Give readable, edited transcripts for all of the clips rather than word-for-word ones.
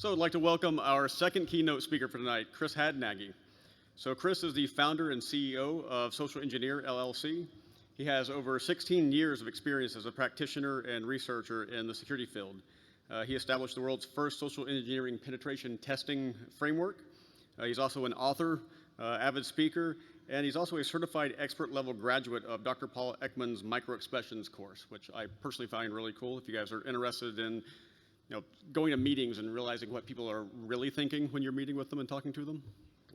So I'd like to welcome our second keynote speaker for tonight, Chris Hadnagy. So Chris is the founder and CEO of Social Engineer, LLC. He has over 16 years of experience as a practitioner and researcher in the security field. He established the world's first social engineering penetration testing framework. He's also an author, avid speaker, and he's also a certified expert level graduate of Dr. Paul Ekman's microexpressions course, which I personally find really cool. If you guys are interested in going to meetings and realizing what people are really thinking when you're meeting with them and talking to them,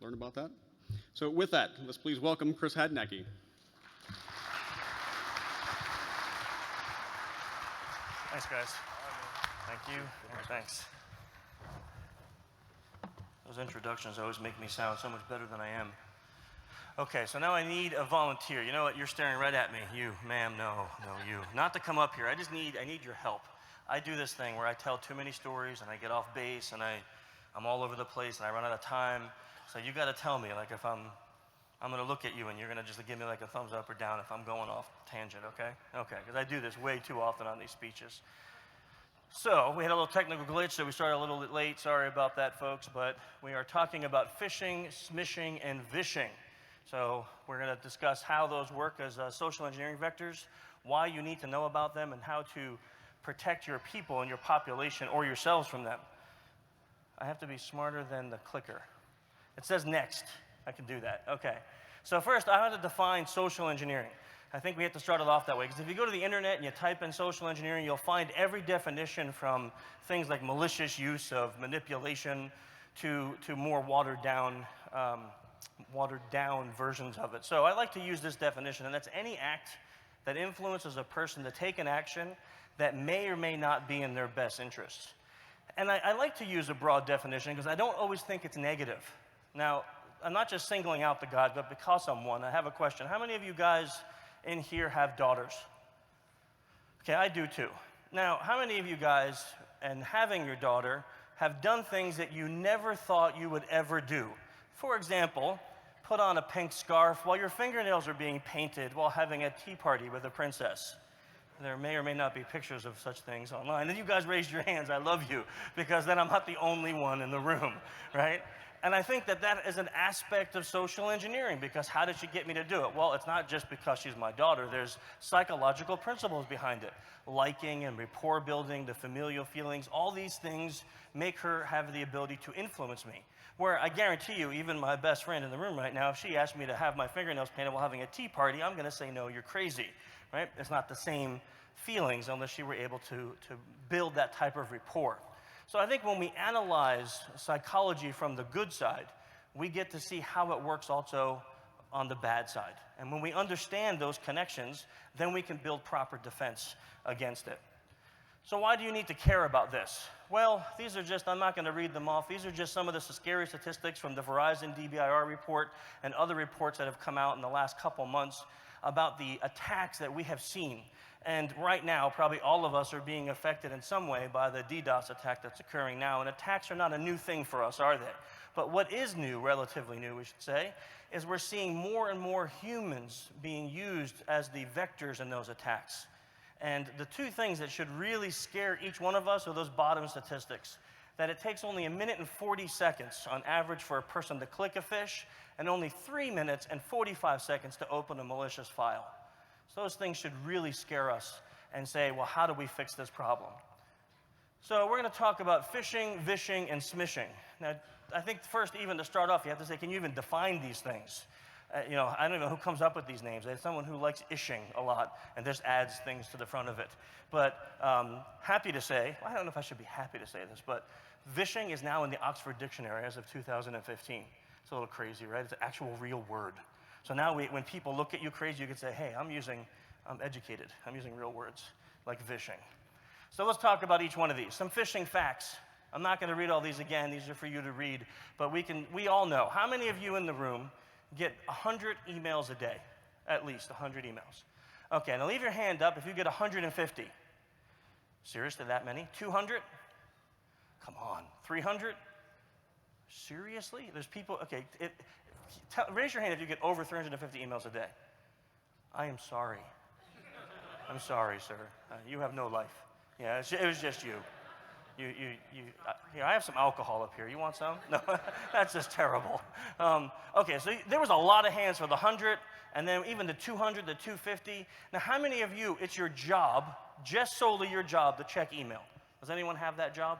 learn about that. So with that, let's please welcome Chris Hadnagy. Thanks, guys. Thank you. Thanks. Those introductions always make me sound so much better than I am. Okay, so now I need a volunteer. You know what? You're staring right at me. You, ma'am, no, you. Not to come up here. I need your help. I do this thing where I tell too many stories and I get off base and I'm all over the place and I run out of time. So you got to tell me, like, if I'm going to look at you and you're going to just give me like a thumbs up or down if I'm going off tangent, okay? Okay, because I do this way too often on these speeches. So we had a little technical glitch, so we started a little bit late. Sorry about that, folks, but we are talking about phishing, SmShing, and Vishing. So we're going to discuss how those work as social engineering vectors, why you need to know about them, and how to protect your people and your population or yourselves from them. I have to be smarter than the clicker. It says next. I can do that. Okay. So first, I have to define social engineering. I think we have to start it off that way, because if you go to the internet and you type in social engineering, you'll find every definition from things like malicious use of manipulation to more watered down versions of it. So I like to use this definition, and that's any act that influences a person to take an action that may or may not be in their best interests. And I like to use a broad definition because I don't always think it's negative. Now, I'm not just singling out the guy, but because I'm one, I have a question. How many of you guys in here have daughters? Okay, I do too. Now, how many of you guys, and having your daughter, have done things that you never thought you would ever do? For example, put on a pink scarf while your fingernails are being painted while having a tea party with a princess. There may or may not be pictures of such things online. And you guys raised your hands, I love you, because then I'm not the only one in the room, right? And I think that that is an aspect of social engineering, because how did she get me to do it? Well, it's not just because she's my daughter. There's psychological principles behind it. Liking and rapport building, the familial feelings, all these things make her have the ability to influence me. Where I guarantee you, even my best friend in the room right now, if she asked me to have my fingernails painted while having a tea party, I'm going to say, no, you're crazy, right? It's not the same feelings unless you were able to build that type of rapport. So I think when we analyze psychology from the good side, we get to see how it works also on the bad side. And when we understand those connections, then we can build proper defense against it. So why do you need to care about this? Well, these are just, I'm not going to read them off. These are just some of the scary statistics from the Verizon DBIR report and other reports that have come out in the last couple months about the attacks that we have seen. And right now, probably all of us are being affected in some way by the DDoS attack that's occurring now. And attacks are not a new thing for us, are they? But what is new, relatively new, we should say, is we're seeing more and more humans being used as the vectors in those attacks. And the two things that should really scare each one of us are those bottom statistics. That it takes only 1 minute and 40 seconds on average for a person to click a phish, and only 3 minutes and 45 seconds to open a malicious file. So those things should really scare us and say, well, how do we fix this problem? So we're going to talk about phishing, vishing, and smishing. Now, I think first, even to start off, you have to say, can you even define these things? I don't even know who comes up with these names. There's someone who likes ishing a lot and just adds things to the front of it. But happy to say, well, I don't know if I should be happy to say this, but vishing is now in the Oxford Dictionary as of 2015. It's a little crazy, right? It's an actual real word. So now when people look at you crazy, you can say, hey, I'm educated. I'm using real words like vishing. So let's talk about each one of these. Some phishing facts. I'm not going to read all these again. These are for you to read. But we all know. How many of you in the room get 100 emails a day? At least 100 emails. Okay, now leave your hand up if you get 150. Seriously, that many? 200? Come on. 300? Seriously? There's people, okay. Raise your hand if you get over 350 emails a day. I am sorry. I'm sorry, sir. You have no life. Yeah, it was just you. Here, I have some alcohol up here. You want some? No, that's just terrible. Okay, so there was a lot of hands for the 100, and then even the 200, the 250. Now, how many of you, it's your job, just solely your job, to check email? Does anyone have that job?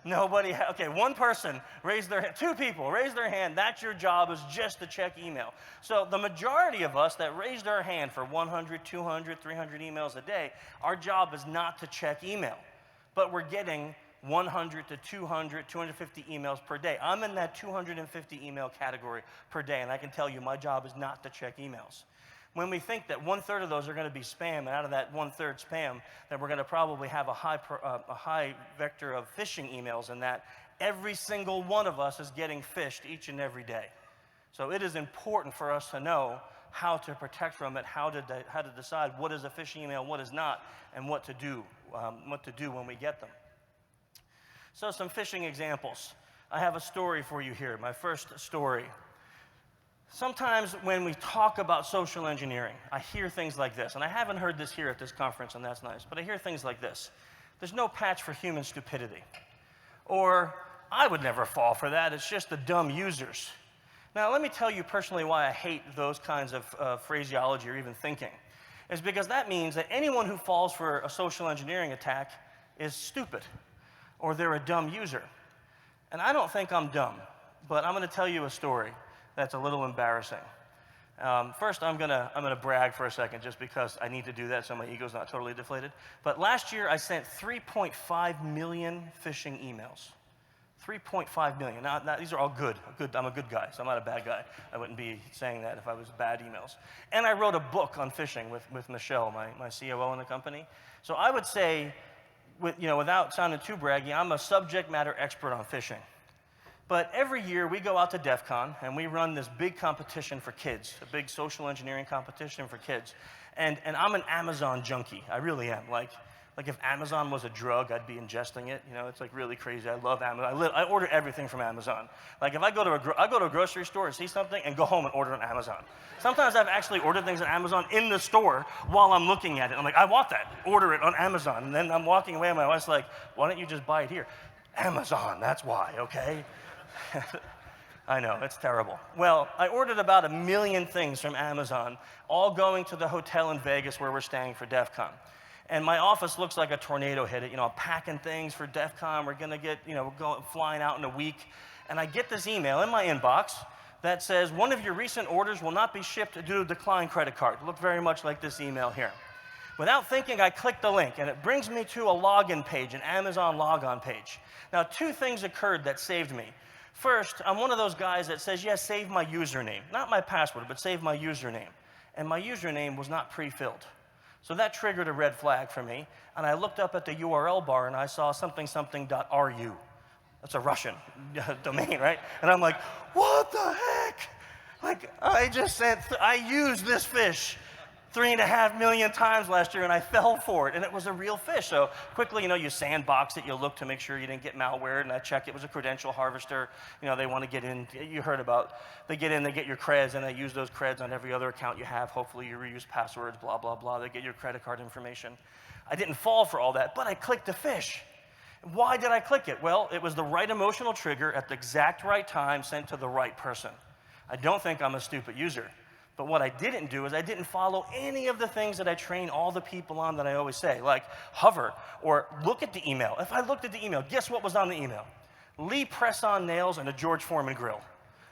Nobody, okay, one person raised their hand, 2 people raised their hand. That's your job, is just to check email. So the majority of us that raised our hand for 100, 200, 300 emails a day, our job is not to check email. But we're getting 100 to 200, 250 emails per day. I'm in that 250 email category per day, and I can tell you my job is not to check emails. When we think that 1/3 of those are going to be spam, and out of that 1/3 spam, that we're going to probably have a high vector of phishing emails, and that every single one of us is getting phished each and every day. So it is important for us to know how to protect from it, how to decide what is a phishing email, what is not, and what to do when we get them. So some phishing examples. I have a story for you here, my first story. Sometimes when we talk about social engineering, I hear things like this, and I haven't heard this here at this conference, and that's nice, but I hear things like this. There's no patch for human stupidity. Or, I would never fall for that, it's just the dumb users. Now, let me tell you personally why I hate those kinds of phraseology or even thinking. It's because that means that anyone who falls for a social engineering attack is stupid, or they're a dumb user. And I don't think I'm dumb, but I'm going to tell you a story that's a little embarrassing. First, I'm gonna brag for a second, just because I need to do that so my ego's not totally deflated. But last year, I sent 3.5 million phishing emails. 3.5 million. Now, these are all good. I'm a good guy, so I'm not a bad guy. I wouldn't be saying that if I was bad emails. And I wrote a book on phishing with Michelle, my COO in the company. So I would say, without sounding too braggy, I'm a subject matter expert on phishing. But every year we go out to DEF CON and we run this big competition for kids, a big social engineering competition for kids. And I'm an Amazon junkie. I really am. Like if Amazon was a drug, I'd be ingesting it. It's like really crazy. I love Amazon. I order everything from Amazon. Like if I go to a grocery store and see something and go home and order on Amazon. Sometimes I've actually ordered things on Amazon in the store while I'm looking at it. I'm like, I want that. Order it on Amazon. And then I'm walking away and my wife's like, why don't you just buy it here? Amazon, that's why, okay? I know, it's terrible. Well, I ordered about 1 million things from Amazon, all going to the hotel in Vegas where we're staying for DEF CON. And my office looks like a tornado hit it. I'm packing things for DEF CON. We're going to get, we're flying out in a week. And I get this email in my inbox that says, one of your recent orders will not be shipped due to declined credit card. It looked very much like this email here. Without thinking, I click the link, and it brings me to a login page, an Amazon logon page. Now, 2 things occurred that saved me. First, I'm one of those guys that says, yes, save my username. Not my password, but save my username. And my username was not pre-filled. So that triggered a red flag for me. And I looked up at the URL bar and I saw something.ru. That's a Russian domain, right? And I'm like, what the heck? Like, I used this fish 3.5 million times last year, and I fell for it, and it was a real fish. So quickly, you sandbox it, you look to make sure you didn't get malware, and I check it was a credential harvester. They want to get in, you heard about, they get in, they get your creds, and they use those creds on every other account you have. Hopefully you reuse passwords, blah, blah, blah. They get your credit card information. I didn't fall for all that, but I clicked the fish. Why did I click it? Well, it was the right emotional trigger at the exact right time, sent to the right person. I don't think I'm a stupid user. But what I didn't do is I didn't follow any of the things that I train all the people on that I always say, like hover or look at the email. If I looked at the email, guess what was on the email? Lee press-on nails and a George Foreman grill.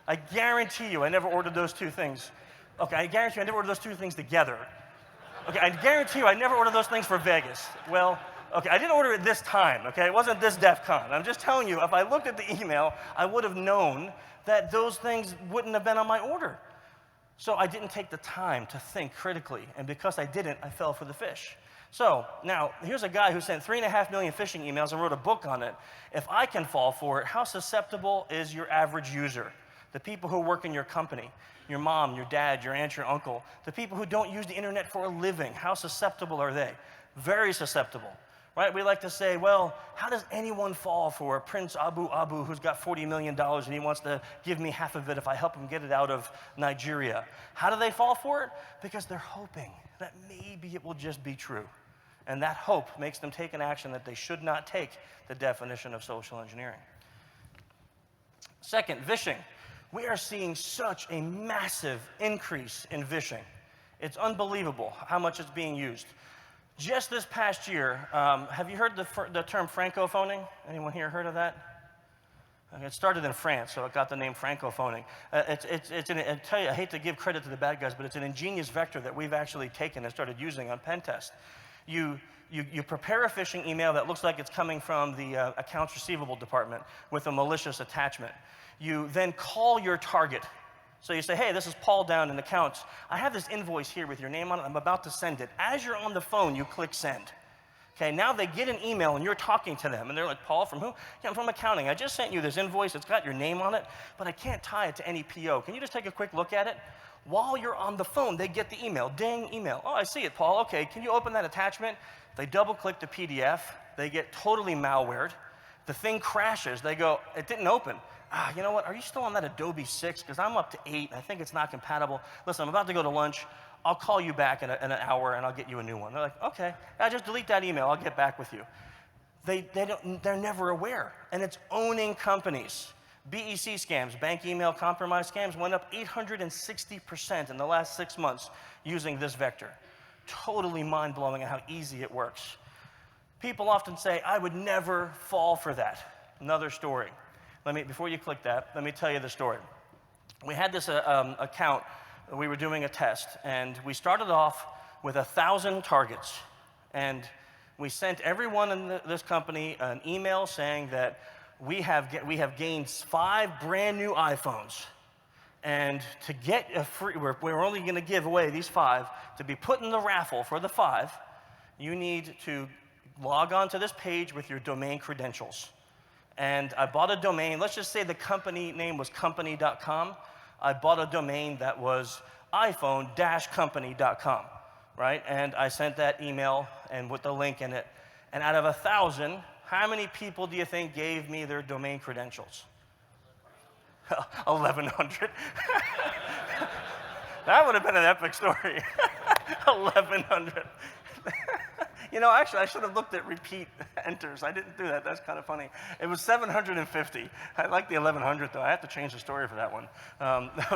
I guarantee you I never ordered those 2 things. Okay, I guarantee you I never ordered those 2 things together. Okay, I guarantee you I never ordered those things for Vegas. Well, okay, I didn't order it this time, okay? It wasn't this DEF CON. I'm just telling you, if I looked at the email, I would have known that those things wouldn't have been on my order. So I didn't take the time to think critically, and because I didn't, I fell for the fish. So now, here's a guy who sent 3.5 million phishing emails and wrote a book on it. If I can fall for it, how susceptible is your average user? The people who work in your company, your mom, your dad, your aunt, your uncle, the people who don't use the internet for a living, how susceptible are they? Very susceptible. Right? We like to say, well, how does anyone fall for Prince Abu Abu who's got $40 million and he wants to give me half of it if I help him get it out of Nigeria? How do they fall for it? Because they're hoping that maybe it will just be true. And that hope makes them take an action that they should not take, the definition of social engineering. Second, vishing. We are seeing such a massive increase in vishing. It's unbelievable how much it's being used. Just this past year, have you heard the term francophoning? Anyone here heard of that? It started in France, so it got the name francophoning. I tell you, I hate to give credit to the bad guys, but it's an ingenious vector that we've actually taken and started using on Pentest. You prepare a phishing email that looks like it's coming from the accounts receivable department with a malicious attachment. You then call your target. So you say, hey, this is Paul down in accounts. I have this invoice here with your name on it. I'm about to send it. As you're on the phone, you click send. Okay, now they get an email and you're talking to them and they're like, Paul, from who? Yeah, I'm from accounting. I just sent you this invoice. It's got your name on it, but I can't tie it to any PO. Can you just take a quick look at it? While you're on the phone, they get the email. Ding, email. Oh, I see it, Paul. Okay, can you open that attachment? They double click the PDF. They get totally malwared. The thing crashes. They go, it didn't open. You know what, are you still on that Adobe 6? Because I'm up to 8, and I think it's not compatible. Listen, I'm about to go to lunch. I'll call you back in an hour, and I'll get you a new one. They're like, okay, just delete that email. I'll get back with you. They're never aware, and it's owning companies. BEC scams, bank email compromise scams, went up 860% in the last 6 months using this vector. Totally mind-blowing at how easy it works. People often say, I would never fall for that. Another story. Before you click that, let me tell you the story. We had this account, we were doing a test, and we started off with 1,000 targets. And we sent everyone in this company an email saying that we have gained 5 brand new iPhones. And to get a free, we're only going to give away these 5. To be put in the raffle for the 5, you need to log on to this page with your domain credentials. And I bought a domain. Let's just say the company name was company.com. I bought a domain that was iPhone-company.com, right? And I sent that email and with the link in it. And out of 1,000, how many people do you think gave me their domain credentials? 1,100. That would have been an epic story. 1,100. You know, actually, I should have looked at repeat enters. I didn't do that. That's kind of funny. It was 750. I like the 1,100, though. I have to change the story for that one.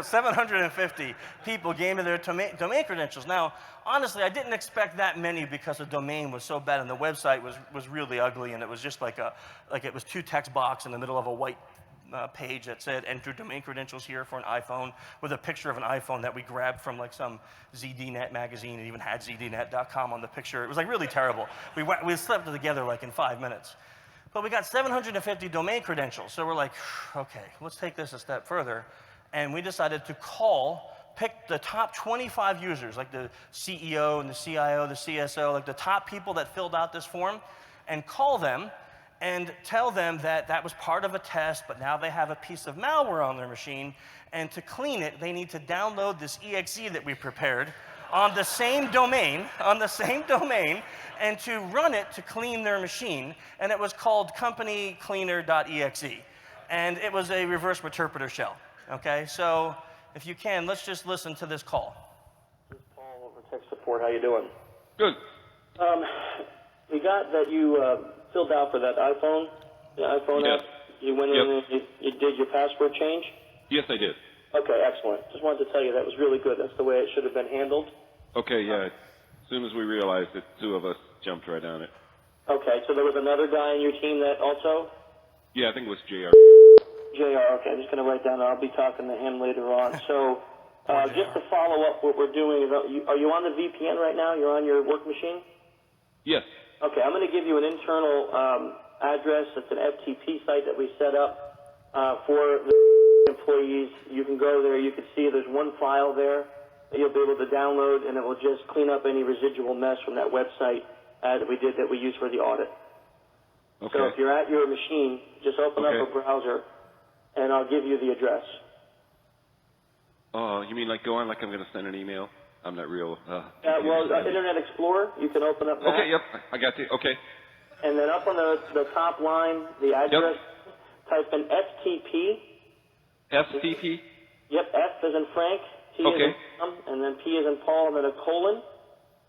750 people gave me their domain credentials. Now, honestly, I didn't expect that many because the domain was so bad and the website was really ugly, and it was just like it was 2 text box in the middle of a white page that said enter domain credentials here for an iPhone, with a picture of an iPhone that we grabbed from like some ZDNet magazine and even had ZDNet.com on the picture. It was like really terrible. We slept it together like in 5 minutes. But we got 750 domain credentials. So we're like, okay, let's take this a step further. And we decided to pick the top 25 users, like the CEO and the CIO, the CSO, like the top people that filled out this form, and call them and tell them that that was part of a test, but now they have a piece of malware on their machine, and to clean it, they need to download this exe that we prepared on the same domain, and to run it to clean their machine, and it was called companycleaner.exe, and it was a reverse interpreter shell, okay? So if you can, let's just listen to this call. This is Paul over tech support. How you doing? Good. We got that you filled out for that iPhone, the iPhone Yes. app. You went in and you did your password change? Yes, I did. Okay, excellent. Just wanted to tell you that was really good. That's the way it should have been handled. Okay, yeah. As soon as we realized it, 2 of us jumped right on it. Okay, so there was another guy on your team that also? Yeah, I think it was JR. JR, okay. I'm just going to write down. I'll be talking to him later on. So just to follow up what we're doing, are you on the VPN right now? You're on your work machine? Yes. Okay, I'm going to give you an internal address. It's an FTP site that we set up for the employees. You can go there. You can see there's one file there that you'll be able to download, and it will just clean up any residual mess from that website that we used for the audit. Okay. So if you're at your machine, just open up a browser, and I'll give you the address. Oh, you mean like go on like I'm going to send an email? I'm not real. Internet Explorer, you can open up that. Okay, yep. I got you. Okay. And then up on the top line, the address, type in FTP. FTP? Yep, F as in Frank, T as in Tom, and then P as in Paul, and then a colon.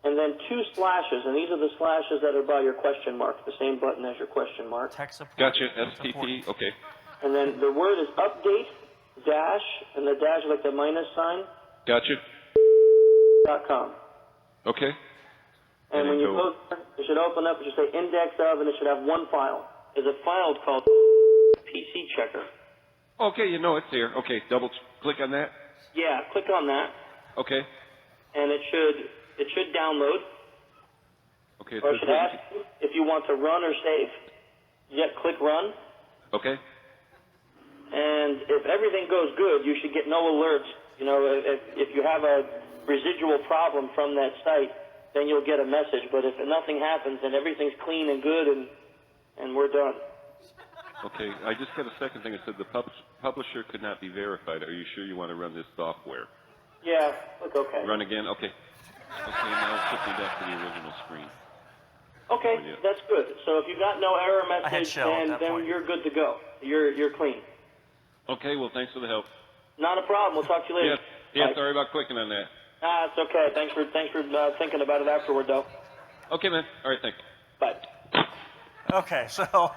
and then 2 slashes, and these are the slashes that are by your question mark, the same button as your question mark. Tech support. Gotcha. STP. Okay. And then the word is update, dash, and the dash is like the minus sign, Gotcha. .com. Okay. And when you go there, it should open up, it should say index of, and it should have one file. There's a file called PC checker. Okay, you know it's here. Okay, double click on that. Yeah, click on that, Okay. and it should download. Okay. Or it should ask you if you want to run or save. Yet click run. Okay. And if everything goes good, you should get no alerts. You know, if you have a residual problem from that site, then you'll get a message. But if nothing happens and everything's clean and good and we're done. Okay, I just got a second thing. It said the publisher could not be verified. Are you sure you want to run this software? Yeah, click OK. Run again? Okay. Okay, now it took me back to the original screen. Okay, that's good. So if you got no error message, then you're good to go. You're clean. Okay, well, thanks for the help. Not a problem. We'll talk to you later. Yeah, sorry about clicking on that. It's okay. Thanks for thinking about it afterward, though. Okay, man. All right, thanks. Bye. Okay, so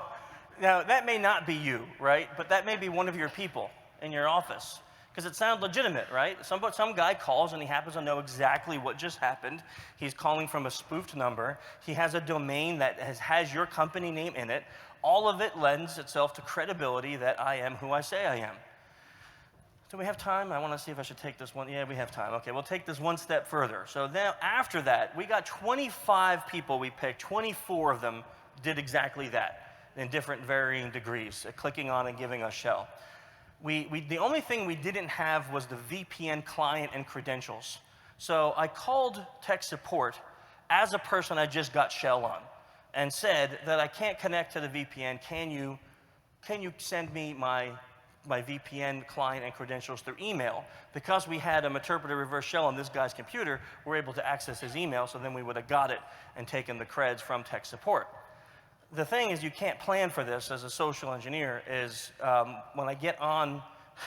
now that may not be you, right? But that may be one of your people in your office. Because it sounds legitimate, right? Some guy calls and he happens to know exactly what just happened. He's calling from a spoofed number. He has a domain that has your company name in it. All of it lends itself to credibility that I am who I say I am. Do we have time? I want to see if I should take this one. Yeah, we have time. Okay, we'll take this one step further. So now, after that, we got 25 people we picked. 24 of them did exactly that in different varying degrees, clicking on and giving us shell. The only thing we didn't have was the VPN client and credentials. So I called tech support as a person I just got shell on and said that I can't connect to the VPN. Can you send me my VPN client and credentials through email? Because we had a interpreter reverse shell on this guy's computer, we're able to access his email, so then we would have got it and taken the creds from tech support. The thing is, you can't plan for this as a social engineer, is when I get on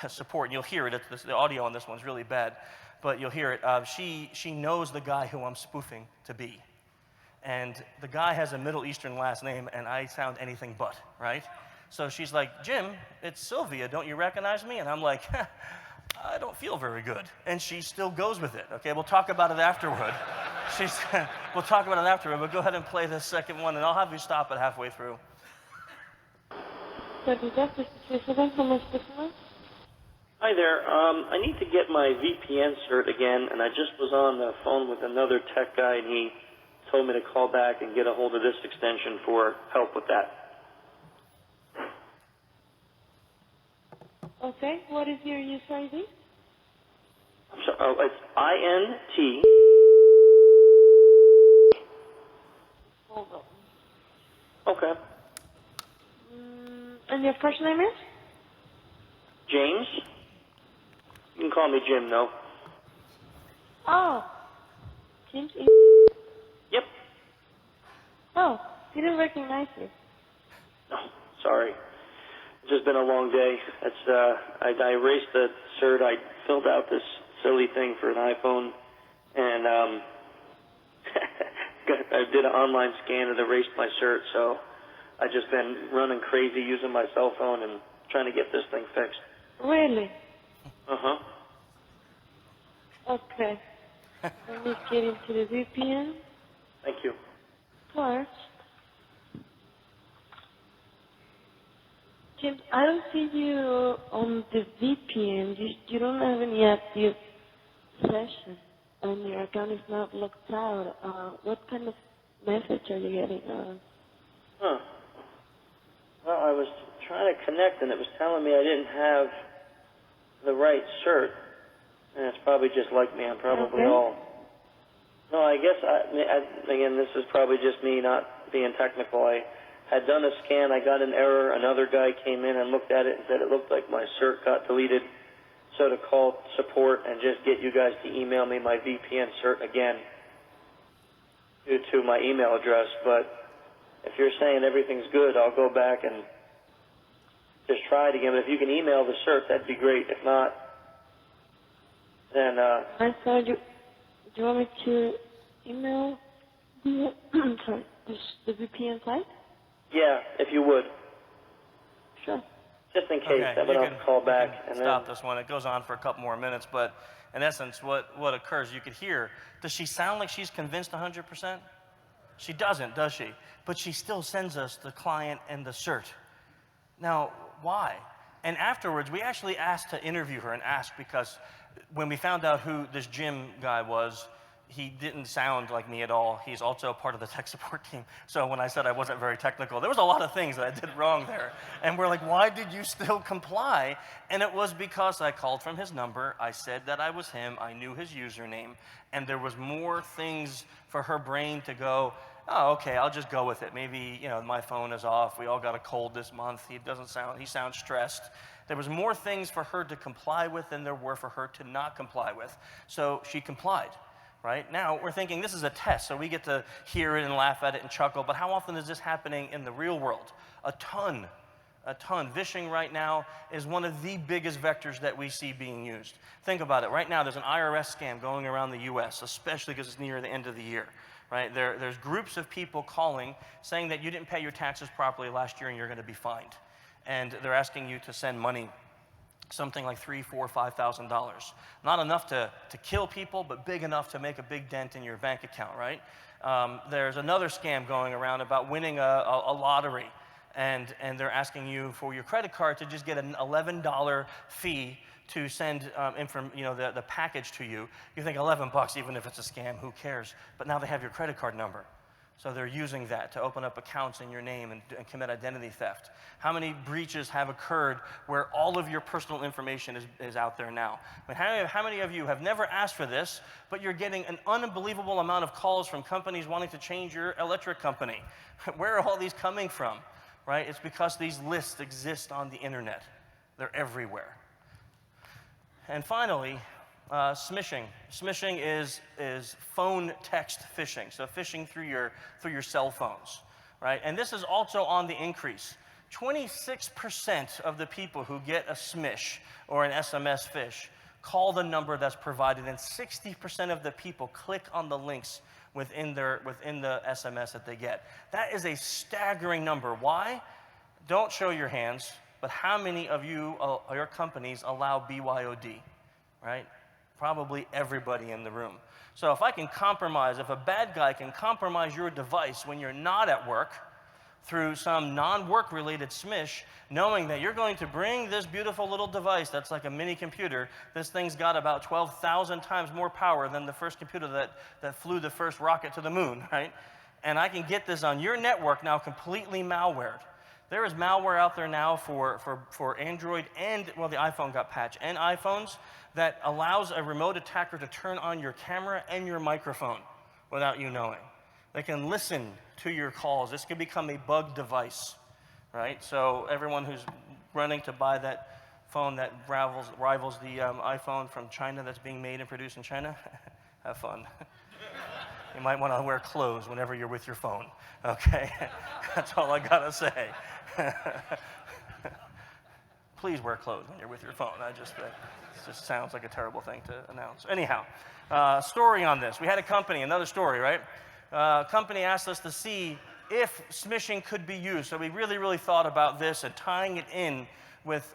support, and you'll hear it, the audio on this one's really bad, but you'll hear it, she knows the guy who I'm spoofing to be. And the guy has a Middle Eastern last name, and I sound anything but, right? So she's like, Jim, it's Sylvia, don't you recognize me? And I'm like, I don't feel very good. And she still goes with it. Okay, we'll talk about it afterward. We'll talk about it afterward, but go ahead and play the second one, and I'll have you stop it halfway through. Hi there. I need to get my VPN cert again, and I just was on the phone with another tech guy, and he told me to call back and get a hold of this extension for help with that. Okay, what is your user ID? I'm sorry, it's INT. Hold on. Okay. And your first name is? James? You can call me Jim, though. Oh, James. Yep. Oh, didn't recognize you. No, sorry. It's just been a long day. I erased the cert. I filled out this silly thing for an iPhone, and I did an online scan and erased my cert, so I've just been running crazy using my cell phone and trying to get this thing fixed. Really? Uh-huh. Okay. Let me get into the VPN Thank you. first. James, I don't see you on the VPN. You don't have any active session, and your account is not locked out. What kind of message are you getting? Huh. Well, I was trying to connect, and it was telling me I didn't have the right cert. And it's probably just like me. I'm probably all... No, I guess, again, this is probably just me not being technical. I had done a scan. I got an error. Another guy came in and looked at it and said it looked like my cert got deleted. So to call support and just get you guys to email me my VPN cert again due to my email address. But if you're saying everything's good, I'll go back and just try it again. But if you can email the cert, that'd be great. If not, then... I saw you. Do you want me to email the, sorry, the VPN site? Yeah, if you would. Sure. Just in case, Okay, that would you I'll can- call you back. can And stop then, this one. It goes on for a couple more minutes, but in essence, what occurs, you could hear, does she sound like she's convinced 100%? She doesn't, does she? But she still sends us the client and the cert. Now, why? And afterwards, we actually asked to interview her and ask, because when we found out who this Jim guy was, he didn't sound like me at all. He's also part of the tech support team. So when I said I wasn't very technical, there was a lot of things that I did wrong there. And we're like, why did you still comply? And it was because I called from his number. I said that I was him. I knew his username. And there was more things for her brain to go, oh, okay, I'll just go with it. Maybe, you know, my phone is off. We all got a cold this month. He sounds stressed. There was more things for her to comply with than there were for her to not comply with. So she complied. Right? Now, we're thinking this is a test, so we get to hear it and laugh at it and chuckle, but how often is this happening in the real world? A ton. Vishing right now is one of the biggest vectors that we see being used. Think about it. Right now, there's an IRS scam going around the U.S., especially because it's near the end of the year. Right? There's groups of people calling, saying that you didn't pay your taxes properly last year and you're going to be fined. And they're asking you to send money, something like $3,000, $4,000, $5,000. Not enough to kill people, but big enough to make a big dent in your bank account, right? There's another scam going around about winning a lottery, and they're asking you for your credit card to just get an $11 fee to send the package to you. You think 11 bucks, even if it's a scam, who cares? But now they have your credit card number. So they're using that to open up accounts in your name and commit identity theft. How many breaches have occurred where all of your personal information is out there now? I mean, how many of you have never asked for this, but you're getting an unbelievable amount of calls from companies wanting to change your electric company? Where are all these coming from? Right? It's because these lists exist on the internet. They're everywhere. And finally, SmShing. SmShing is phone text phishing, so phishing through your cell phones, right? And this is also on the increase. 26% of the people who get a SMISH or an SMS phish call the number that's provided, and 60% of the people click on the links within the SMS that they get. That is a staggering number. Why? Don't show your hands, but how many of your companies allow BYOD, right? Probably everybody in the room. So if if a bad guy can compromise your device when you're not at work through some non-work related SMISH, knowing that you're going to bring this beautiful little device that's like a mini computer, this thing's got about 12,000 times more power than the first computer that flew the first rocket to the moon, right? And I can get this on your network now completely malwared. There is malware out there now for Android and, well, the iPhone got patched, and iPhones that allows a remote attacker to turn on your camera and your microphone without you knowing. They can listen to your calls. This can become a bug device, right? So everyone who's running to buy that phone that rivals the iPhone from China that's being made and produced in China, have fun. You might want to wear clothes whenever you're with your phone, okay? That's all I gotta say. Please wear clothes when you're with your phone. It just sounds like a terrible thing to announce. Anyhow, story on this. We had a company, another story, right? Company asked us to see if SmShing could be used. So we really, really thought about this and tying it in with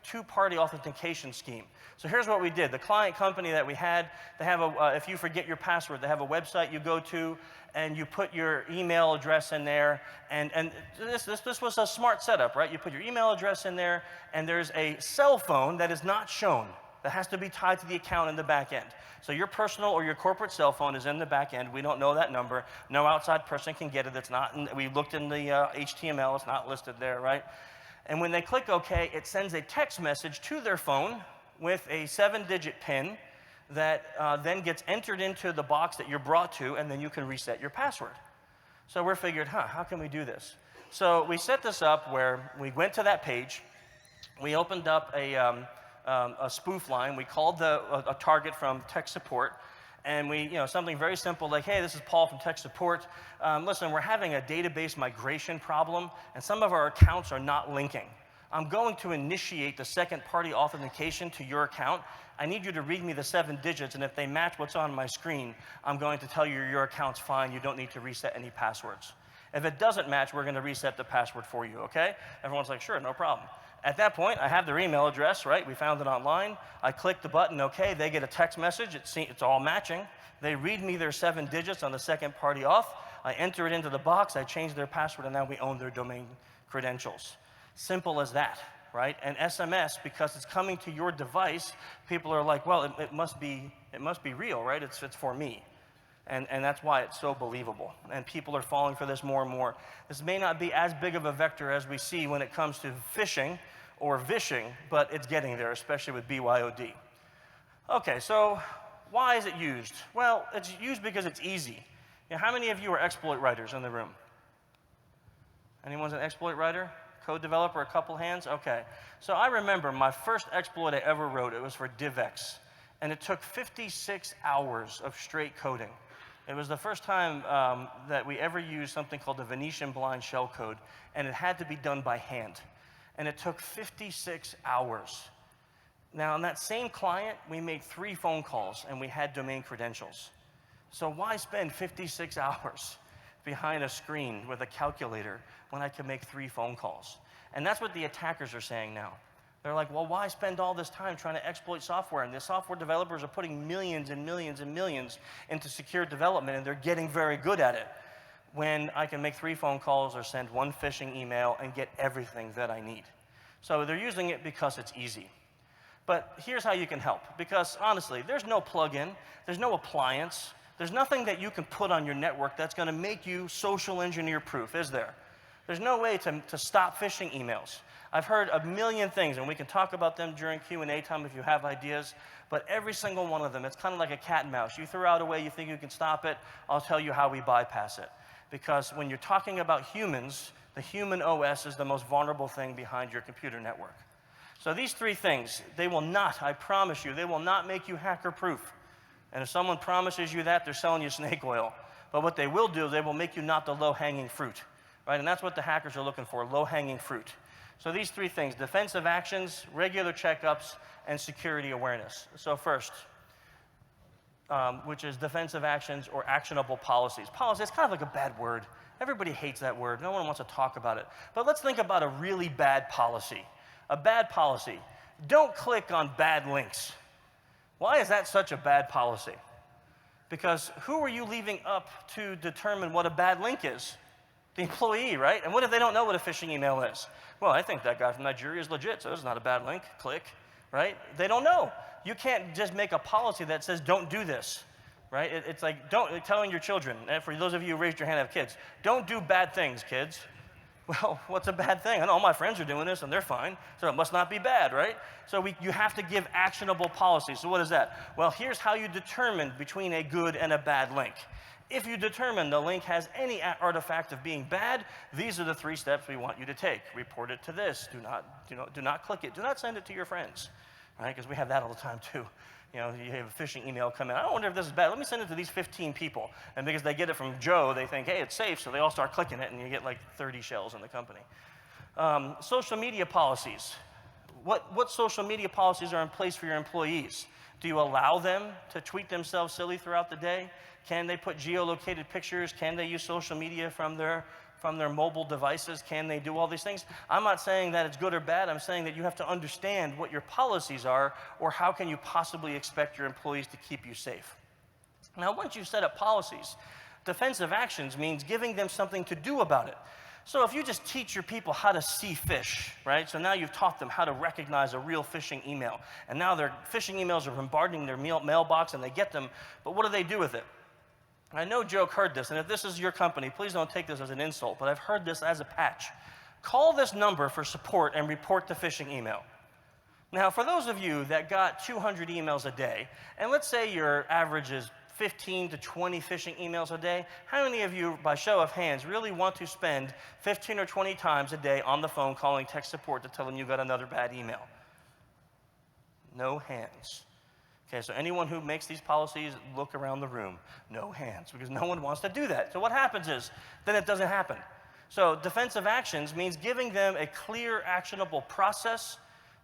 two-party authentication scheme. So here's what we did. The client company that we had, they have if you forget your password, they have a website you go to, and you put your email address in there, and this was a smart setup, right? You put your email address in there, and there's a cell phone that is not shown, that has to be tied to the account in the back end. So your personal or your corporate cell phone is in the back end. We don't know that number. No outside person can get it. It's not. We looked in the HTML. It's not listed there, right? And when they click OK, it sends a text message to their phone with a 7-digit PIN that then gets entered into the box that you're brought to, and then you can reset your password. So we're figured, how can we do this? So we set this up where we went to that page. We opened up a spoof line. We called a target from tech support, and something very simple like, hey, this is Paul from tech support. Listen, we're having a database migration problem, and some of our accounts are not linking. I'm going to initiate the second party authentication to your account. I need you to read me the 7 digits, and if they match what's on my screen, I'm going to tell you your account's fine. You don't need to reset any passwords. If it doesn't match, we're going to reset the password for you, okay? Everyone's like, sure, no problem. At that point, I have their email address, right? We found it online. I click the button, okay. They get a text message. It's all matching. They read me their 7 digits on the second party auth. I enter it into the box. I change their password, and now we own their domain credentials. Simple as that, right? And SMS, because it's coming to your device, people are like, well, it must be real, right? It's for me. And that's why it's so believable. And people are falling for this more and more. This may not be as big of a vector as we see when it comes to phishing or vishing, but it's getting there, especially with BYOD. Okay, so why is it used? Well, it's used because it's easy. You know, how many of you are exploit writers in the room? Anyone's an exploit writer? Code developer, a couple hands? Okay. So I remember my first exploit I ever wrote, it was for DivX. And it took 56 hours of straight coding. It was the first time that we ever used something called the Venetian blind shellcode, and it had to be done by hand. And it took 56 hours. Now, on that same client, we made 3 phone calls, and we had domain credentials. So why spend 56 hours behind a screen with a calculator when I can make 3 phone calls? And that's what the attackers are saying now. They're like, well, why spend all this time trying to exploit software? And the software developers are putting millions and millions and millions into secure development, and they're getting very good at it, when I can make 3 phone calls or send 1 phishing email and get everything that I need. So they're using it because it's easy. But here's how you can help. Because honestly, there's no plugin, there's no appliance, there's nothing that you can put on your network that's going to make you social engineer proof, is there? There's no way to stop phishing emails. I've heard a million things, and we can talk about them during Q&A time if you have ideas, but every single one of them, it's kind of like a cat and mouse. You throw out a way you think you can stop it, I'll tell you how we bypass it. Because when you're talking about humans, the human OS is the most vulnerable thing behind your computer network. So these 3 things, they will not, I promise you, they will not make you hacker-proof. And if someone promises you that, they're selling you snake oil. But what they will do, they will make you not the low-hanging fruit, right? And that's what the hackers are looking for, low-hanging fruit. So these 3 things, defensive actions, regular checkups, and security awareness. So first, which is defensive actions or actionable policies. Policy, it's kind of like a bad word. Everybody hates that word. No one wants to talk about it. But let's think about a really bad policy. A bad policy. Don't click on bad links. Why is that such a bad policy? Because who are you leaving up to determine what a bad link is? The employee, right? And what if they don't know what a phishing email is? Well, I think that guy from Nigeria is legit, so this is not a bad link. Click, right? They don't know. You can't just make a policy that says don't do this, right? It's like telling your children, and for those of you who raised your hand and have kids, don't do bad things, kids. Well, what's a bad thing? I know all my friends are doing this and they're fine, so it must not be bad, right? So you have to give actionable policies. So what is that? Well, here's how you determine between a good and a bad link. If you determine the link has any artifact of being bad, these are the 3 steps we want you to take. Report it to this. Do not click it. Do not send it to your friends, right? Because we have that all the time too. You know, you have a phishing email come in. I wonder if this is bad. Let me send it to these 15 people. And because they get it from Joe, they think, hey, it's safe, so they all start clicking it, and you get like 30 shells in the company. Social media policies. What social media policies are in place for your employees? Do you allow them to tweet themselves silly throughout the day? Can they put geolocated pictures? Can they use social media from their mobile devices? Can they do all these things? I'm not saying that it's good or bad. I'm saying that you have to understand what your policies are, or how can you possibly expect your employees to keep you safe. Now, once you've set up policies, defensive actions means giving them something to do about it. So if you just teach your people how to see phish, right? So now you've taught them how to recognize a real phishing email. And now their phishing emails are bombarding their mailbox, and they get them. But what do they do with it? I know Joe heard this, and if this is your company, please don't take this as an insult, but I've heard this as a patch. Call this number for support and report the phishing email. Now, for those of you that got 200 emails a day, and let's say your average is 15 to 20 phishing emails a day, how many of you, by show of hands, really want to spend 15 or 20 times a day on the phone calling tech support to tell them you got another bad email? No hands. Okay, so anyone who makes these policies, look around the room. No hands, because no one wants to do that. So what happens is, then it doesn't happen. So defensive actions means giving them a clear, actionable process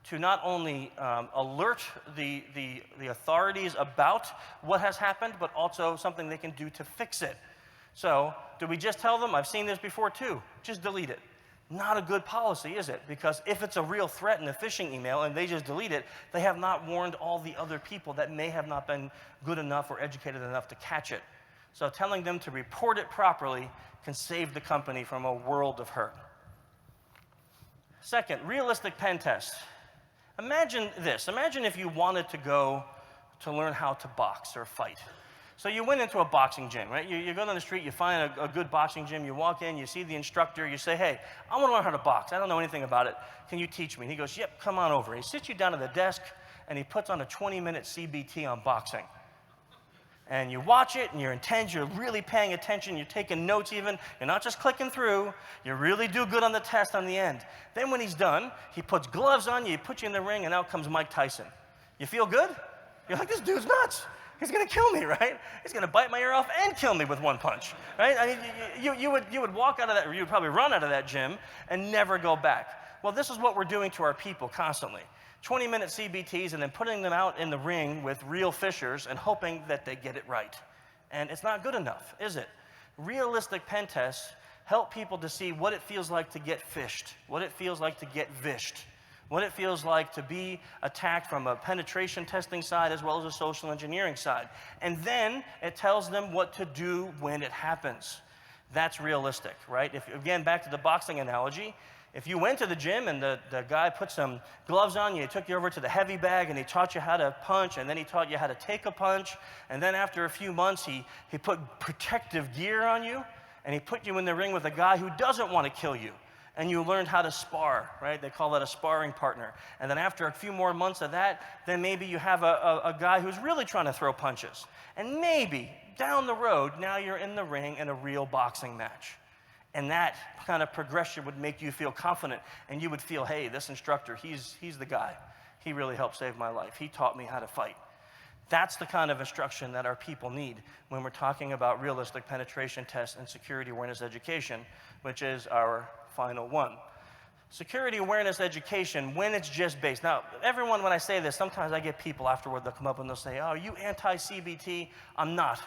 to not only alert the authorities about what has happened, but also something they can do to fix it. So do we just tell them, I've seen this before too, just delete it? Not a good policy, is it? Because if it's a real threat in a phishing email and they just delete it, they have not warned all the other people that may have not been good enough or educated enough to catch it. So telling them to report it properly can save the company from a world of hurt. Second, realistic pen tests. Imagine this. Imagine if you wanted to go to learn how to box or fight. So you went into a boxing gym, right? You go down the street, you find a good boxing gym, you walk in, you see the instructor, you say, hey, I want to learn how to box. I don't know anything about it. Can you teach me? And he goes, yep, come on over. He sits you down at the desk, and he puts on a 20-minute CBT on boxing. And you watch it, and you're intense, you're really paying attention, you're taking notes even, you're not just clicking through, you really do good on the test on the end. Then when he's done, he puts gloves on you, he puts you in the ring, and out comes Mike Tyson. You feel good? You're like, this dude's nuts. He's gonna kill me, right? He's gonna bite my ear off and kill me with one punch, right? I mean, you would walk out of that, or you would probably run out of that gym and never go back. Well, this is what we're doing to our people constantly. 20-minute CBTs and then putting them out in the ring with real fishers and hoping that they get it right. And it's not good enough, is it? Realistic pen tests help people to see what it feels like to get phished, what it feels like to get vished, what it feels like to be attacked from a penetration testing side as well as a social engineering side. And then it tells them what to do when it happens. That's realistic, right? If, again, back to the boxing analogy, if you went to the gym and the guy put some gloves on you, he took you over to the heavy bag and he taught you how to punch, and then he taught you how to take a punch, and then after a few months he put protective gear on you, and he put you in the ring with a guy who doesn't want to kill you, and you learned how to spar, right? They call that a sparring partner. And then after a few more months of that, then maybe you have a guy who's really trying to throw punches. And maybe down the road, now you're in the ring in a real boxing match. And that kind of progression would make you feel confident, and you would feel, hey, this instructor, he's the guy. He really helped save my life. He taught me how to fight. That's the kind of instruction that our people need when we're talking about realistic penetration tests and security awareness education, which is our final one. Security awareness education, when it's just based. Now, everyone, when I say this, sometimes I get people afterward that come up and they'll say, oh, are you anti-CBT? I'm not.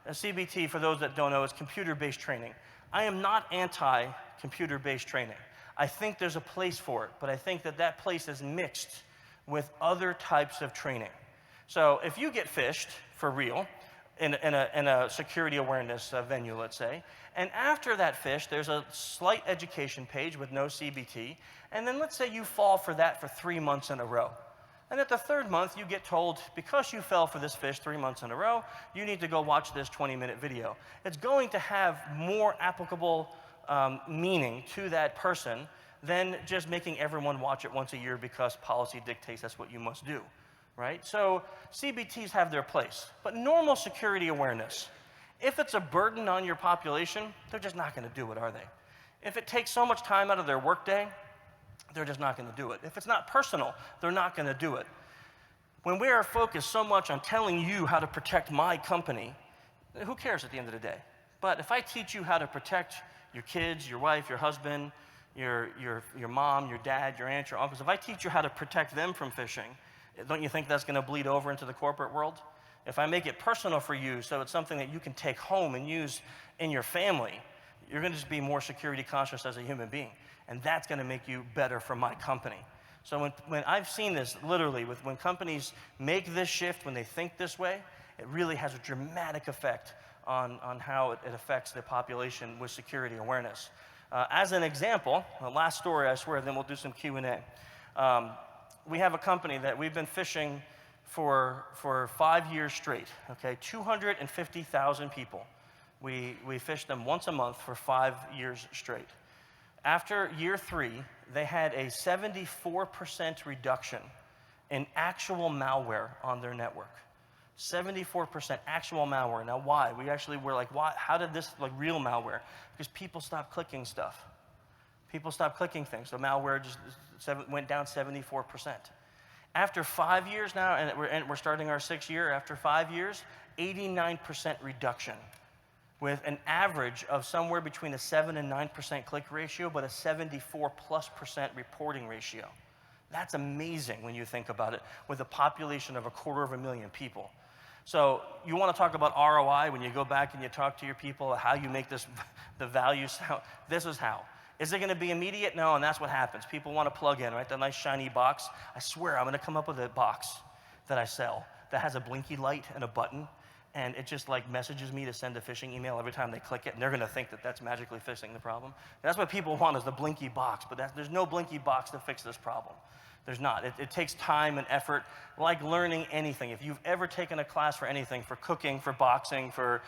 CBT, for those that don't know, is computer-based training. I am not anti-computer-based training. I think there's a place for it, but I think that that place is mixed with other types of training. So if you get phished for real in a security awareness venue, let's say, and after that phish, there's a slight education page with no CBT, and then let's say you fall for that for 3 months in a row. And at the third month, you get told, because you fell for this phish 3 months in a row, you need to go watch this 20-minute video. It's going to have more applicable meaning to that person than just making everyone watch it once a year because policy dictates that's what you must do, right? So CBTs have their place. But normal security awareness, if it's a burden on your population, they're just not going to do it, are they? If it takes so much time out of their workday, they're just not going to do it. If it's not personal, they're not going to do it. When we are focused so much on telling you how to protect my company, who cares at the end of the day? But if I teach you how to protect your kids, your wife, your husband, your mom, your dad, your aunt, your uncles, if I teach you how to protect them from phishing, don't you think that's going to bleed over into the corporate world? If I make it personal for you so it's something that you can take home and use in your family, you're going to just be more security conscious as a human being. And that's going to make you better for my company. So when I've seen this literally, when companies make this shift, when they think this way, it really has a dramatic effect on how it affects the population with security awareness. As an example, the last story, I swear, then we'll do some Q&A. We have a company that we've been phishing for 5 years straight, okay? 250,000 people. We phished them once a month for 5 years straight. After year 3, they had a 74% reduction in actual malware on their network. 74% actual malware. Now, why? We actually were like, why? How did this, like real malware? Because people stopped clicking stuff. People stopped clicking things. So malware just went down 74%. After 5 years now, and we're starting our 6th year, after 5 years, 89% reduction with an average of somewhere between a 7 and 9% click ratio, but a 74+% reporting ratio. That's amazing when you think about it, with a population of 250,000 people. So you want to talk about ROI when you go back and you talk to your people, how you make this, the value sound. This is how. Is it going to be immediate? No, and that's what happens. People want to plug in, right? That nice shiny box. I swear I'm going to come up with a box that I sell that has a blinky light and a button, and it just like messages me to send a phishing email every time they click it, and they're going to think that that's magically fixing the problem. And that's what people want, is the blinky box, but there's no blinky box to fix this problem. There's not. It takes time and effort, like learning anything. If you've ever taken a class for anything, for cooking, for boxing, for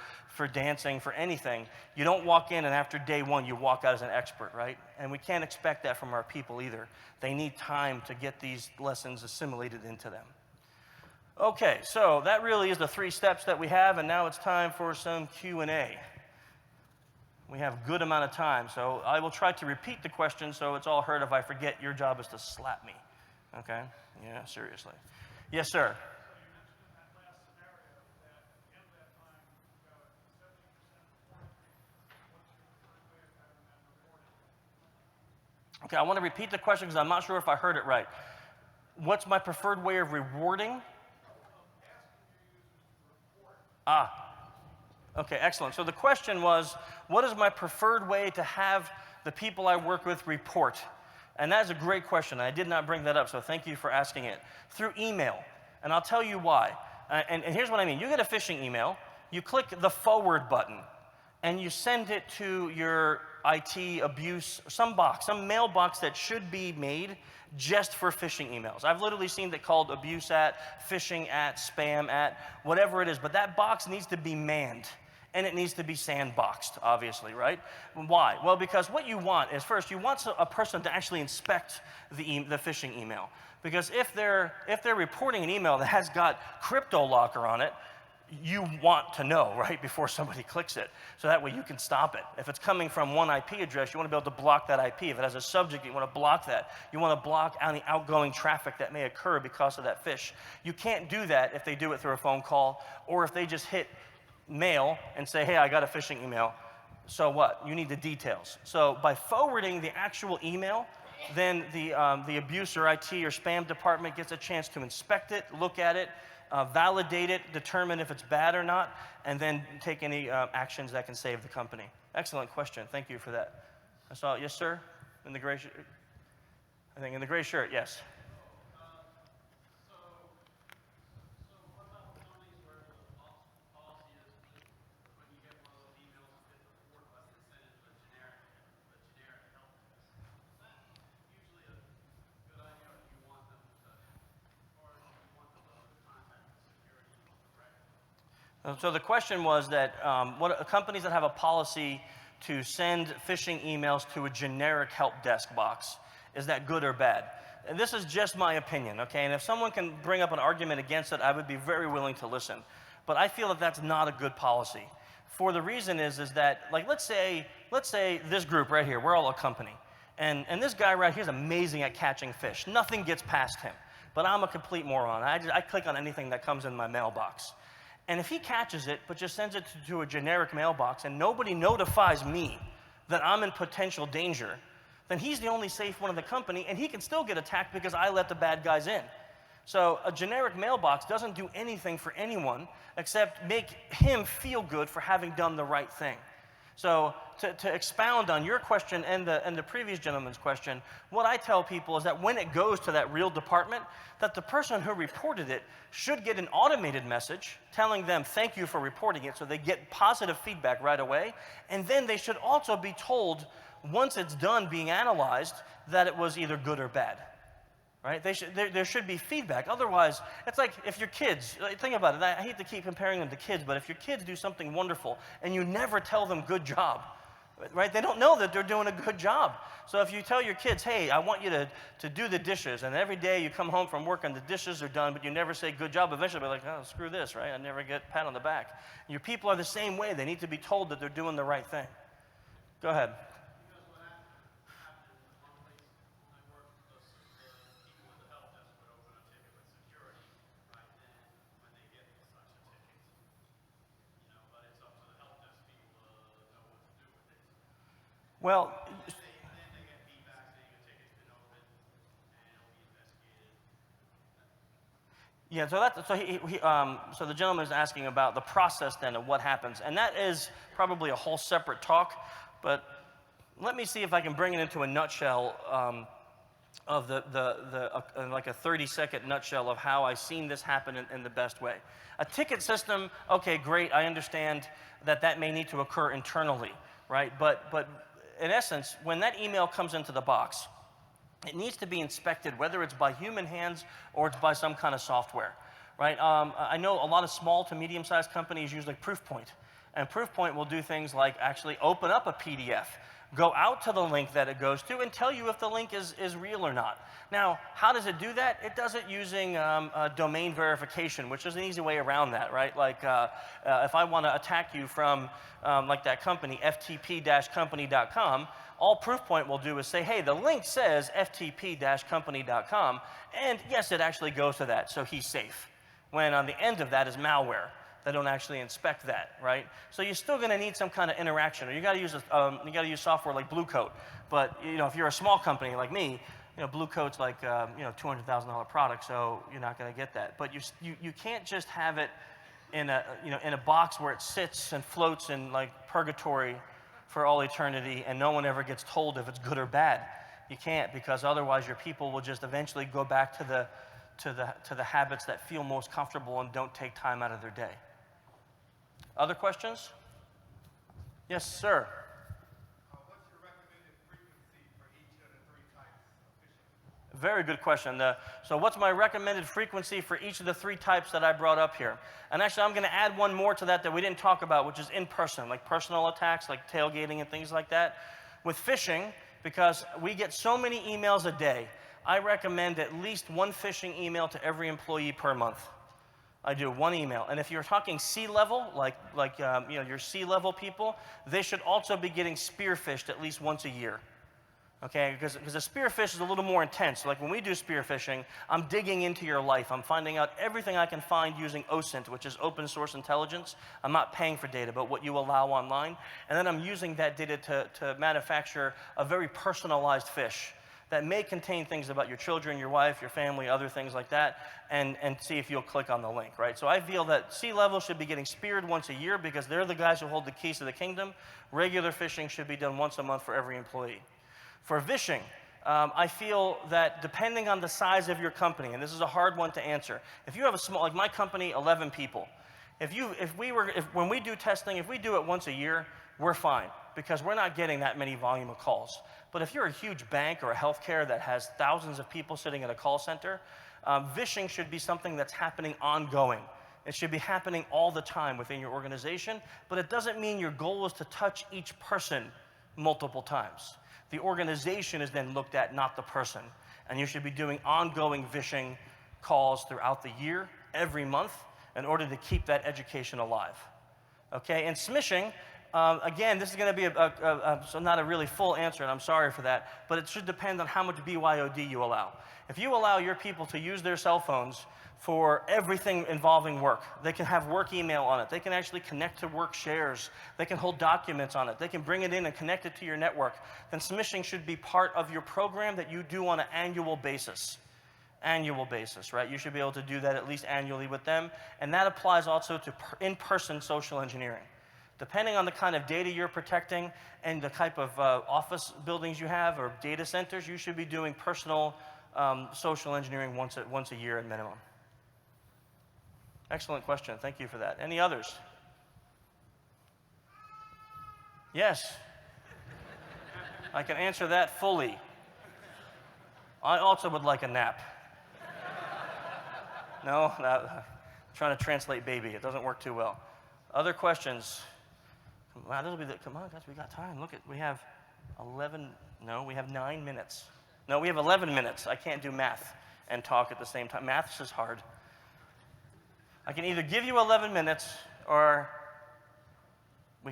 dancing, for anything, you don't walk in and after day one you walk out as an expert, right? And we can't expect that from our people either. They need time to get these lessons assimilated into them. Okay, so that really is the 3 steps that we have, and now it's time for some Q&A. We have a good amount of time, so I will try to repeat the question so it's all heard. If I forget, your job is to slap me. Okay? Yeah, seriously. Yes, sir. Okay, I want to repeat the question because I'm not sure if I heard it right. What's my preferred way of rewarding? Okay, excellent. So the question was, what is my preferred way to have the people I work with report? And that is a great question. I did not bring that up, so thank you for asking it. Through email, and I'll tell you why. And here's what I mean. You get a phishing email, you click the forward button, and you send it to your IT abuse, some mailbox that should be made just for phishing emails. I've literally seen it called abuse at, phishing at, spam at, whatever it is, but that box needs to be manned. And it needs to be sandboxed, obviously, right? Why? Well, because what you want is, first, you want a person to actually inspect the phishing email. Because if they're reporting an email that has got crypto locker on it, you want to know, right, before somebody clicks it. So that way you can stop it. If it's coming from one IP address, you want to be able to block that IP. If it has a subject, you want to block that. You want to block any outgoing traffic that may occur because of that phish. You can't do that if they do it through a phone call, or if they just hit mail and say, hey, I got a phishing email. So what? You need the details. So by forwarding the actual email, then the abuser, IT, or spam department gets a chance to inspect it, look at it, validate it, determine if it's bad or not, and then take any actions that can save the company. Excellent question. Thank you for that. I saw, yes, sir? In the gray shirt? I think in the gray shirt, yes. So the question was that what companies that have a policy to send phishing emails to a generic help desk box, is that good or bad? And this is just my opinion, okay? And if someone can bring up an argument against it, I would be very willing to listen. But I feel that that's not a good policy. For the reason is that, like, let's say this group right here, we're all a company. And this guy right here is amazing at catching fish. Nothing gets past him. But I'm a complete moron. I click on anything that comes in my mailbox. And if he catches it, but just sends it to a generic mailbox, and nobody notifies me that I'm in potential danger, then he's the only safe one in the company, and he can still get attacked because I let the bad guys in. So a generic mailbox doesn't do anything for anyone except make him feel good for having done the right thing. So to expound on your question and the previous gentleman's question, what I tell people is that when it goes to that real department, that the person who reported it should get an automated message telling them thank you for reporting it, so they get positive feedback right away. And then they should also be told, once it's done being analyzed, that it was either good or bad. Right? There should be feedback. Otherwise, it's like if your kids, think about it, I hate to keep comparing them to kids, but if your kids do something wonderful and you never tell them good job, right? They don't know that they're doing a good job. So if you tell your kids, hey, I want you to do the dishes, and every day you come home from work and the dishes are done, but you never say good job, eventually they'll be like, oh, screw this, right? I never get a pat on the back. Your people are the same way. They need to be told that they're doing the right thing. Go ahead. Well, yeah, so the gentleman is asking about the process then of what happens, and that is probably a whole separate talk, but let me see if I can bring it into a nutshell of like a 30-second nutshell of how I've seen this happen in the best way. A ticket system, okay, great, I understand that may need to occur internally, right? But in essence, when that email comes into the box, it needs to be inspected, whether it's by human hands or it's by some kind of software, right? I know a lot of small to medium-sized companies use like Proofpoint, and Proofpoint will do things like actually open up a PDF, go out to the link that it goes to, and tell you if the link is real or not. Now, how does it do that? It does it using domain verification, which is an easy way around that, right? Like if I want to attack you from like that company, ftp-company.com, all Proofpoint will do is say, hey, the link says ftp-company.com, and yes, it actually goes to that, so he's safe. When on the end of that is malware. They don't actually inspect that, right? So you're still going to need some kind of interaction, or you got to use software like Blue Coat. But if you're a small company like me, Blue Coat's like $200,000 product, so you're not going to get that. But you can't just have it in a box where it sits and floats in like purgatory for all eternity, and no one ever gets told if it's good or bad. You can't, because otherwise your people will just eventually go back to the habits that feel most comfortable and don't take time out of their day. Other questions? Yes, sir. What's your recommended frequency for each of the 3 types of phishing? Very good question. So what's my recommended frequency for each of the 3 types that I brought up here? And actually, I'm going to add one more to that we didn't talk about, which is in person, like personal attacks, like tailgating and things like that. With phishing, because we get so many emails a day, I recommend at least 1 phishing email to every employee per month. I do 1 email. And if you're talking C-level, like your C-level people, they should also be getting spear-phished at least once a year. Okay, because a spear phish is a little more intense. Like when we do spear phishing, I'm digging into your life. I'm finding out everything I can find using OSINT, which is open source intelligence. I'm not paying for data, but what you allow online. And then I'm using that data to manufacture a very personalized phish that may contain things about your children, your wife, your family, other things like that, and see if you'll click on the link, right? So I feel that C-level should be getting speared once a year because they're the guys who hold the keys to the kingdom. Regular phishing should be done once a month for every employee. For Vishing, I feel that depending on the size of your company, and this is a hard one to answer, if you have a small, like my company, 11 people, when we do testing, if we do it once a year, we're fine because we're not getting that many volume of calls. But if you're a huge bank or a healthcare that has thousands of people sitting at a call center, Vishing should be something that's happening ongoing. It should be happening all the time within your organization, but it doesn't mean your goal is to touch each person multiple times. The organization is then looked at, not the person. And you should be doing ongoing Vishing calls throughout the year, every month, in order to keep that education alive. Okay, and SmShing, again, this is going to be so not a really full answer, and I'm sorry for that, but it should depend on how much BYOD you allow. If you allow your people to use their cell phones for everything involving work, they can have work email on it, they can actually connect to work shares, they can hold documents on it, they can bring it in and connect it to your network, then SmShing should be part of your program that you do on an annual basis. Annual basis, right? You should be able to do that at least annually with them, and that applies also to in-person social engineering. Depending on the kind of data you're protecting and the type of office buildings you have or data centers, you should be doing personal social engineering once a year at minimum. Excellent question. Thank you for that. Any others? Yes. I can answer that fully. I also would like a nap. No? I'm trying to translate baby. It doesn't work too well. Other questions? Wow, come on, guys, we got time. Look, we have 9 minutes. No, we have 11 minutes. I can't do math and talk at the same time. Math is hard. I can either give you 11 minutes or we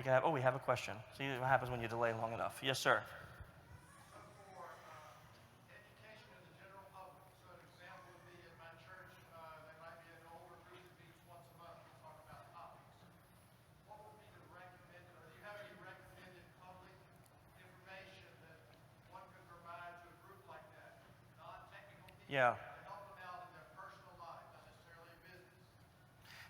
have a question. See what happens when you delay long enough. Yes, sir. Yeah. help them out in their personal life, not necessarily business.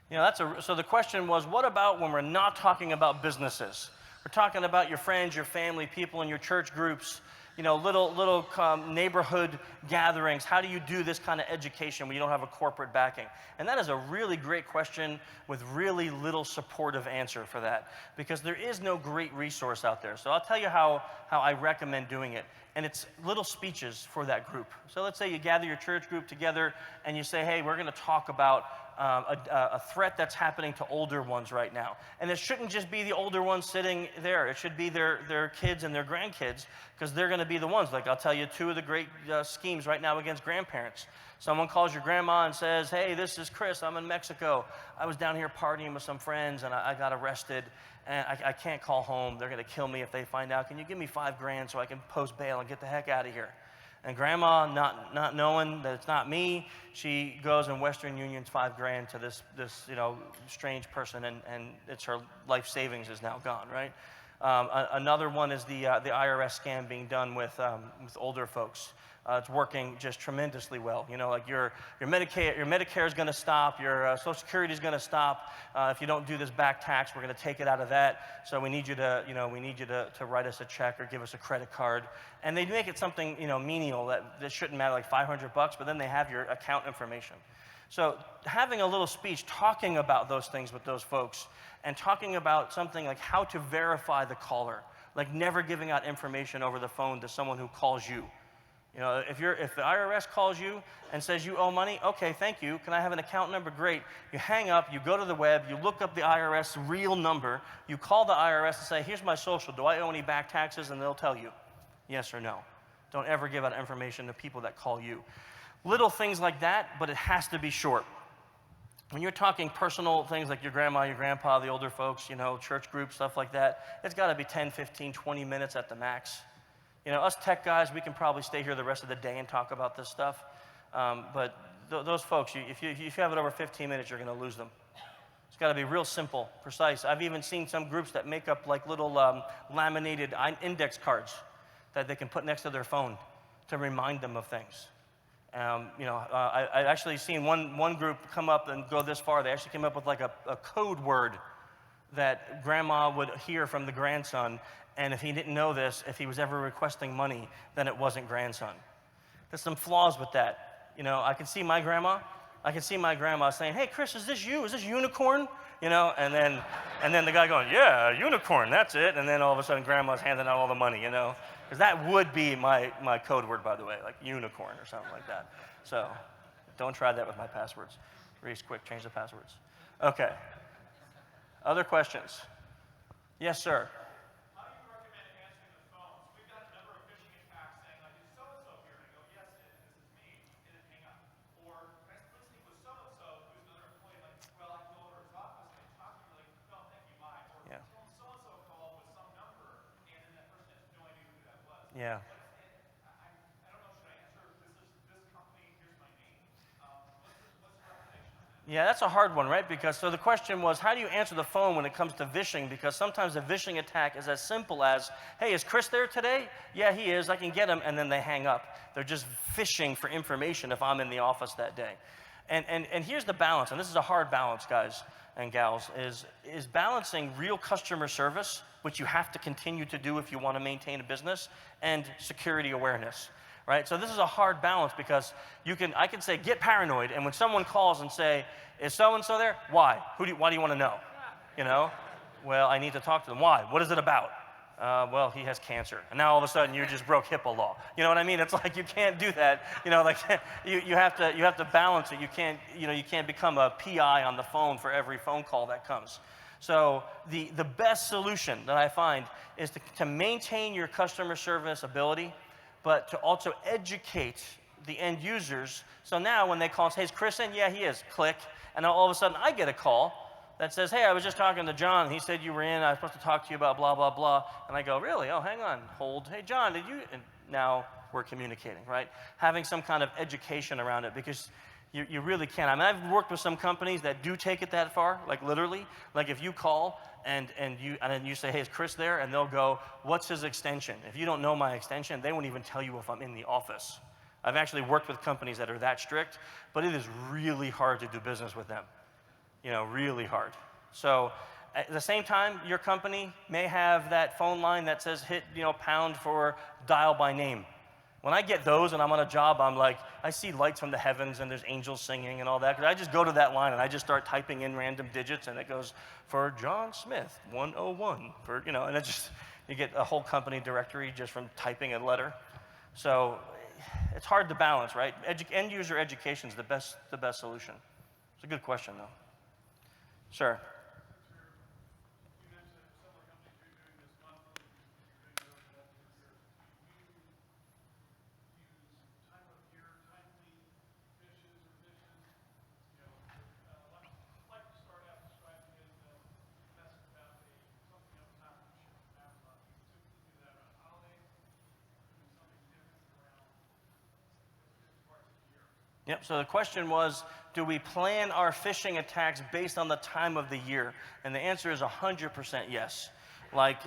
You know, so the question was, what about when we're not talking about businesses? We're talking about your friends, your family, people in your church groups, you know, little neighborhood gatherings. How do you do this kind of education when you don't have a corporate backing? And that is a really great question with really little supportive answer for that, because there is no great resource out there. So I'll tell you how I recommend doing it. And it's little speeches for that group. So let's say you gather your church group together and you say, hey, we're going to talk about a threat that's happening to older ones right now. And it shouldn't just be the older ones sitting there. It should be their kids and their grandkids, because they're going to be the ones. Like, I'll tell you two of the great schemes right now against grandparents. Someone calls your grandma and says, hey, this is Chris. I'm in Mexico. I was down here partying with some friends, and I got arrested, and I can't call home. They're going to kill me if they find out. Can you give me $5,000 so I can post bail and get the heck out of here? And grandma, not knowing that it's not me, she goes and Western Unions $5,000 to this you know, strange person, and it's her life savings is now gone, right? Another one is the IRS scam being done with older folks. It's working just tremendously well. You know, like your Medicare is going to stop, your Social Security is going to stop. If you don't do this back tax, we're going to take it out of that. So we need you to, you know, to write us a check or give us a credit card. And they make it something, you know, menial that shouldn't matter, like $500, but then they have your account information. So having a little speech talking about those things with those folks, and talking about something like how to verify the caller, like never giving out information over the phone to someone who calls you. You know, if the IRS calls you and says you owe money, okay, thank you. Can I have an account number? Great. You hang up, you go to the web, you look up the IRS real number, you call the IRS and say, here's my social, do I owe any back taxes? And they'll tell you yes or no. Don't ever give out information to people that call you. Little things like that, but it has to be short. When you're talking personal things like your grandma, your grandpa, the older folks, you know, church groups, stuff like that, it's got to be 10, 15, 20 minutes at the max. You know, us tech guys, we can probably stay here the rest of the day and talk about this stuff. But those folks, if you have it over 15 minutes, you're going to lose them. It's got to be real simple, precise. I've even seen some groups that make up like little laminated index cards that they can put next to their phone to remind them of things. You know, I actually seen one group come up and go this far. They actually came up with like a code word that grandma would hear from the grandson, and if he didn't know this, if he was ever requesting money, then it wasn't grandson. There's some flaws with that. You know, I can see my grandma saying, hey, Chris, is this you? Is this unicorn? You know, and then the guy going, yeah, unicorn, that's it. And then all of a sudden grandma's handing out all the money, you know. Because that would be my code word, by the way, like unicorn or something like that. So don't try that with my passwords. Reese, quick, change the passwords. Okay. Other questions? Yes, sir. How do you recommend answering the phone? So we've got a number of phishing attacks saying, like, is so-and-so here? And I go, yes, it is. This is me. And then hang up. Or, can I split speak with so-and-so, who's another employee? Like, well, I can go over to his office and talk to you. Like, no, thank you, bye. Or, Yeah. so-and-so called with some number, and then that person has no idea who that was. Yeah. I don't know, should I answer, this company, here's my name? What's the recommendation on that? Yeah, that's a hard one, right? Because so the question was, how do you answer the phone when it comes to phishing? Because sometimes a phishing attack is as simple as, hey, is Chris there today? Yeah, he is. I can get him. And then they hang up. They're just phishing for information if I'm in the office that day. And here's the balance, and this is a hard balance, guys and gals, is balancing real customer service, which you have to continue to do if you want to maintain a business, and security awareness. Right? So this is a hard balance, because I can say, get paranoid, and when someone calls and say, is so-and-so there? Why? Why do you want to know? You know? Well, I need to talk to them. Why? What is it about? Well, he has cancer. And now all of a sudden you just broke HIPAA law. You know what I mean? It's like you can't do that. You know, like you have to balance it. You can't become a PI on the phone for every phone call that comes. So the best solution that I find is to maintain your customer service ability, but to also educate the end users. So now when they call and say, hey, is Chris in? Yeah, he is. Click. And now all of a sudden I get a call that says, hey, I was just talking to John. He said you were in. I was supposed to talk to you about blah, blah, blah. And I go, really? Oh, hang on. Hold. Hey, John, did you? And now we're communicating, right? Having some kind of education around it, because you really can. I mean, I've worked with some companies that do take it that far, like literally. Like if you call and then you say, hey, is Chris there? And they'll go, what's his extension? If you don't know my extension, they won't even tell you if I'm in the office. I've actually worked with companies that are that strict, but it is really hard to do business with them. You know, really hard. So at the same time, your company may have that phone line that says hit, you know, pound for dial by name. When I get those and I'm on a job, I'm like, I see lights from the heavens and there's angels singing and all that. 'Cause I just go to that line and I just start typing in random digits and it goes for John Smith, 101, for, you know, and it just, you get a whole company directory just from typing a letter. So it's hard to balance, right? End user education is the best solution. It's a good question though. Sure. Yep, so the question was, do we plan our phishing attacks based on the time of the year? And the answer is 100% yes. Like,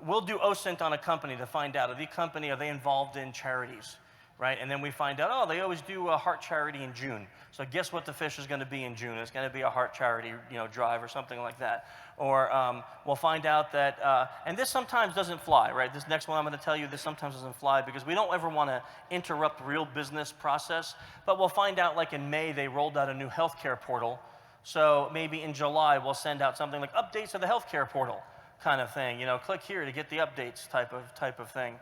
we'll do OSINT on a company to find out, are they involved in charities, right? And then we find out, oh, they always do a heart charity in June. So guess what the fish is going to be in June? It's going to be a heart charity, you know, drive or something like that. Or we'll find out that, and this sometimes doesn't fly, right? This next one I'm going to tell you, this sometimes doesn't fly because we don't ever want to interrupt real business process. But we'll find out, like in May, they rolled out a new healthcare portal. So maybe in July, we'll send out something like updates to the healthcare portal kind of thing. You know, click here to get the updates type of thing.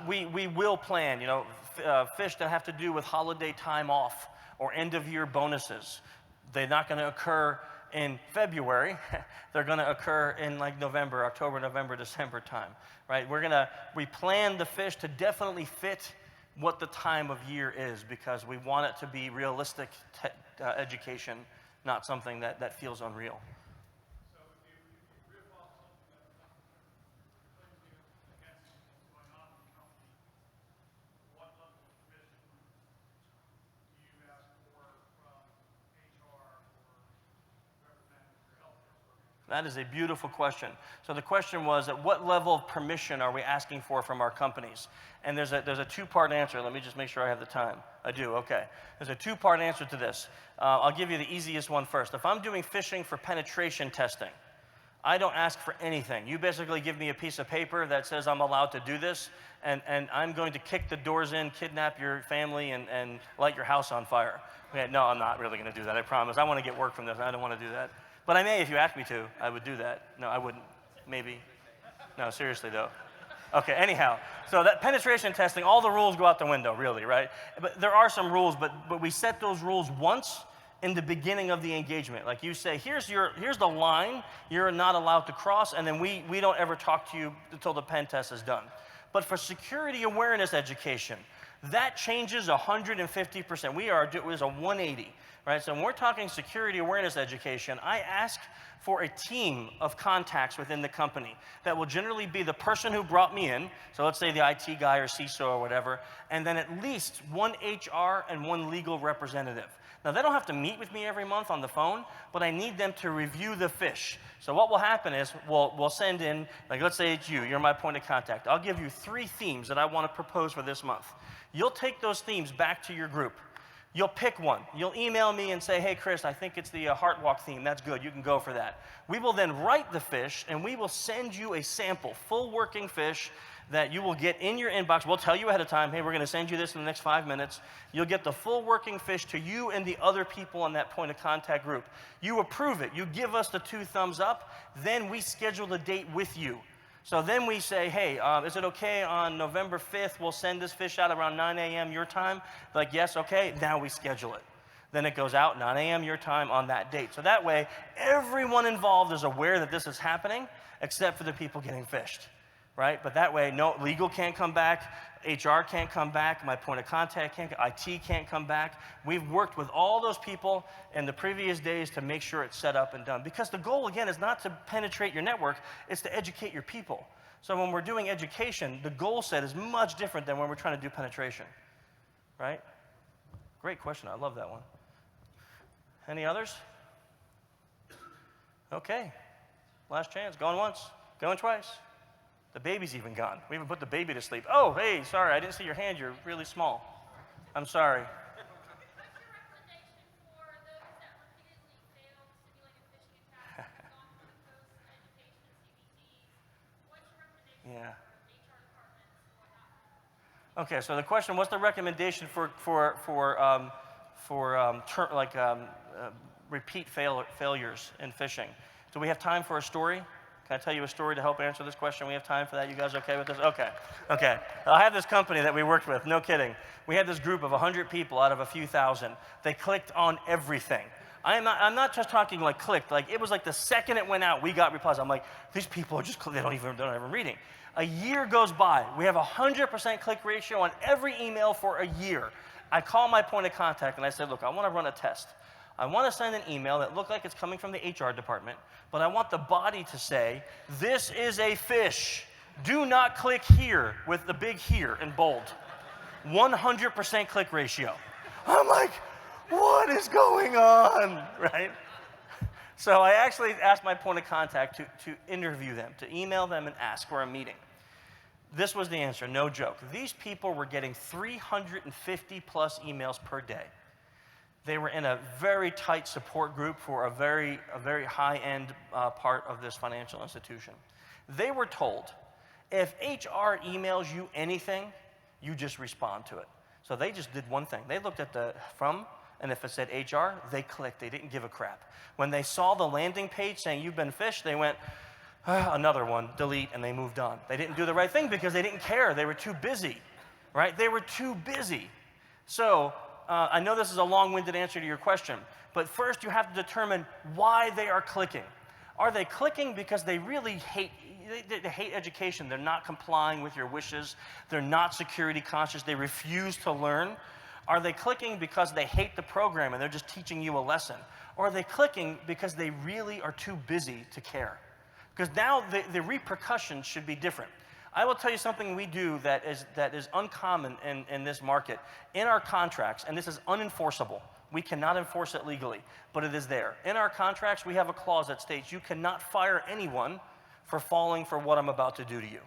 We will plan, you know, fish that have to do with holiday time off or end of year bonuses. They're not going to occur in February. They're going to occur in like November, October, November, December time, right? We plan the fish to definitely fit what the time of year is because we want it to be realistic education, not something that feels unreal. That is a beautiful question. So the question was, at what level of permission are we asking for from our companies? And there's a two-part answer. Let me just make sure I have the time. I do, okay. There's a two-part answer to this. I'll give you the easiest one first. If I'm doing phishing for penetration testing, I don't ask for anything. You basically give me a piece of paper that says I'm allowed to do this, and I'm going to kick the doors in, kidnap your family, and light your house on fire. Okay, no, I'm not really going to do that, I promise. I want to get work from this. I don't want to do that. But I may if you ask me to. I would do that. No, I wouldn't. Maybe. No, seriously, though. Okay, anyhow. So that penetration testing, all the rules go out the window, really, right? But there are some rules, but we set those rules once in the beginning of the engagement. Like you say, here's the line you're not allowed to cross, and then we don't ever talk to you until the pen test is done. But for security awareness education, that changes 150%. It was a 180. Right, so when we're talking security awareness education, I ask for a team of contacts within the company that will generally be the person who brought me in, so let's say the IT guy or CISO or whatever, and then at least one HR and one legal representative. Now, they don't have to meet with me every month on the phone, but I need them to review the fish. So what will happen is we'll send in, like let's say it's you're my point of contact. I'll give you 3 themes that I want to propose for this month. You'll take those themes back to your group. You'll pick one. You'll email me and say, hey, Chris, I think it's the heart walk theme. That's good. You can go for that. We will then write the fish, and we will send you a sample, full working fish that you will get in your inbox. We'll tell you ahead of time, hey, we're going to send you this in the next 5 minutes. You'll get the full working fish to you and the other people on that point of contact group. You approve it. You give us the 2 thumbs up. Then we schedule the date with you. So then we say, hey, is it okay on November 5th, we'll send this fish out around 9 a.m. your time? Like, yes, okay, now we schedule it. Then it goes out 9 a.m. your time on that date. So that way, everyone involved is aware that this is happening, except for the people getting fished, right? But that way, no, legal can't come back, HR can't come back, my point of contact can't, IT can't come back. We've worked with all those people in the previous days to make sure it's set up and done. Because the goal, again, is not to penetrate your network, it's to educate your people. So when we're doing education, the goal set is much different than when we're trying to do penetration, right? Great question, I love that one. Any others? Okay, last chance, going once, going twice. The baby's even gone. We even put the baby to sleep. Oh, hey, sorry, I didn't see your hand. You're really small. I'm sorry. Yeah. Okay, so the question, what's the recommendation for repeat failures in phishing? Do we have time for a story? Can I tell you a story to help answer this question? We have time for that? You guys okay with this? Okay. Okay. I have this company that we worked with, no kidding. We had this group of 100 people out of a few thousand. They clicked on everything. I'm not just talking like clicked, like it was like the second it went out, we got replies. I'm like, these people are just, they're not even reading. A year goes by. We have a 100% click ratio on every email for a year. I call my point of contact and I said, look, I want to run a test. I want to send an email that looks like it's coming from the HR department, but I want the body to say, this is a phish. Do not click here with the big here in bold. 100% click ratio. I'm like, what is going on, right? So I actually asked my point of contact to interview them, to email them and ask for a meeting. This was the answer, no joke. These people were getting 350 plus emails per day. They were in a very tight support group for a very high-end part of this financial institution. They were told, if HR emails you anything, you just respond to it. So they just did one thing. They looked at the from, and if it said HR, they clicked. They didn't give a crap. When they saw the landing page saying you've been phished, they went, another one, delete, and they moved on. They didn't do the right thing because they didn't care. They were too busy, right? They were too busy. So I know this is a long-winded answer to your question, but first you have to determine why they are clicking. Are they clicking because they really hate they hate education? They're not complying with your wishes. They're not security conscious. They refuse to learn. Are they clicking because they hate the program and they're just teaching you a lesson? Or are they clicking because they really are too busy to care? Because now the repercussions should be different. I will tell you something we do that is uncommon in this market. In our contracts, and this is unenforceable, we cannot enforce it legally, but it is there. In our contracts, we have a clause that states you cannot fire anyone for falling for what I'm about to do to you.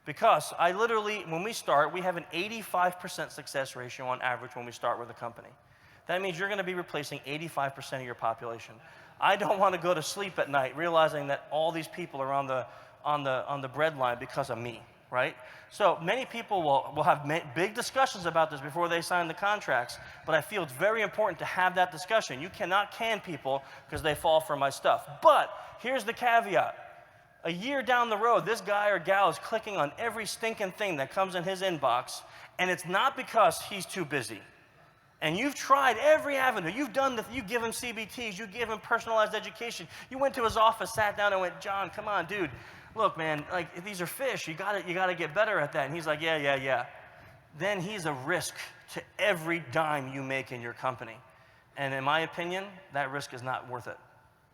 Because I literally, when we start, we have an 85% success ratio on average when we start with a company. That means you're going to be replacing 85% of your population. I don't want to go to sleep at night realizing that all these people are on the breadline because of me, right? So many people will have big discussions about this before they sign the contracts, but I feel it's very important to have that discussion. You cannot can people because they fall for my stuff. But here's the caveat. A year down the road, this guy or gal is clicking on every stinking thing that comes in his inbox, and it's not because he's too busy. And you've tried every avenue. You've done you give him CBTs, you give him personalized education. You went to his office, sat down, and went, John, come on, dude. Look, man, like these are fish. You gotta get better at that. And he's like, yeah. Then he's a risk to every dime you make in your company. And in my opinion, that risk is not worth it.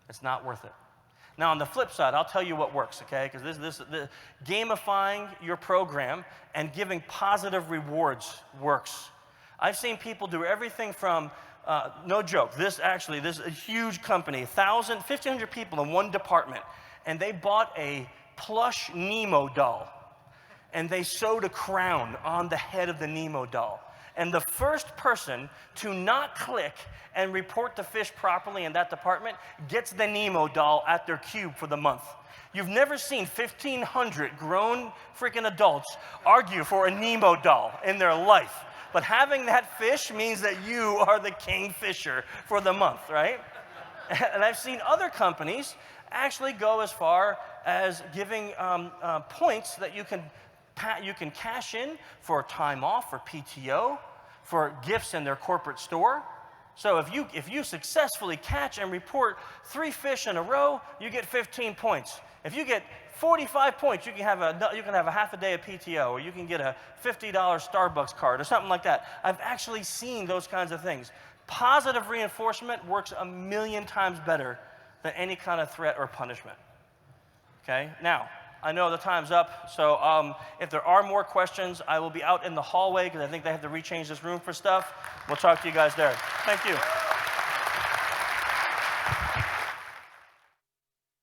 It's not worth it. Now, on the flip side, I'll tell you what works, okay? Because this gamifying your program and giving positive rewards works. I've seen people do everything from, no joke, this is a huge company, 1,500 people in one department, and they bought a plush Nemo doll, and they sewed a crown on the head of the Nemo doll. And the first person to not click and report the fish properly in that department gets the Nemo doll at their cube for the month. You've never seen 1,500 grown freaking adults argue for a Nemo doll in their life. But having that fish means that you are the kingfisher for the month, right? And I've seen other companies actually go as far as giving points that you can cash in for time off, for PTO, for gifts in their corporate store. So if you successfully catch and report 3 fish in a row, you get 15 points. If you get 45 points, you can have a half a day of PTO, or you can get a $50 Starbucks card or something like that. I've actually seen those kinds of things. Positive reinforcement works 1,000,000 times better than any kind of threat or punishment. Okay? Now, I know the time's up, so if there are more questions, I will be out in the hallway because I think they have to rechange this room for stuff. We'll talk to you guys there. Thank you.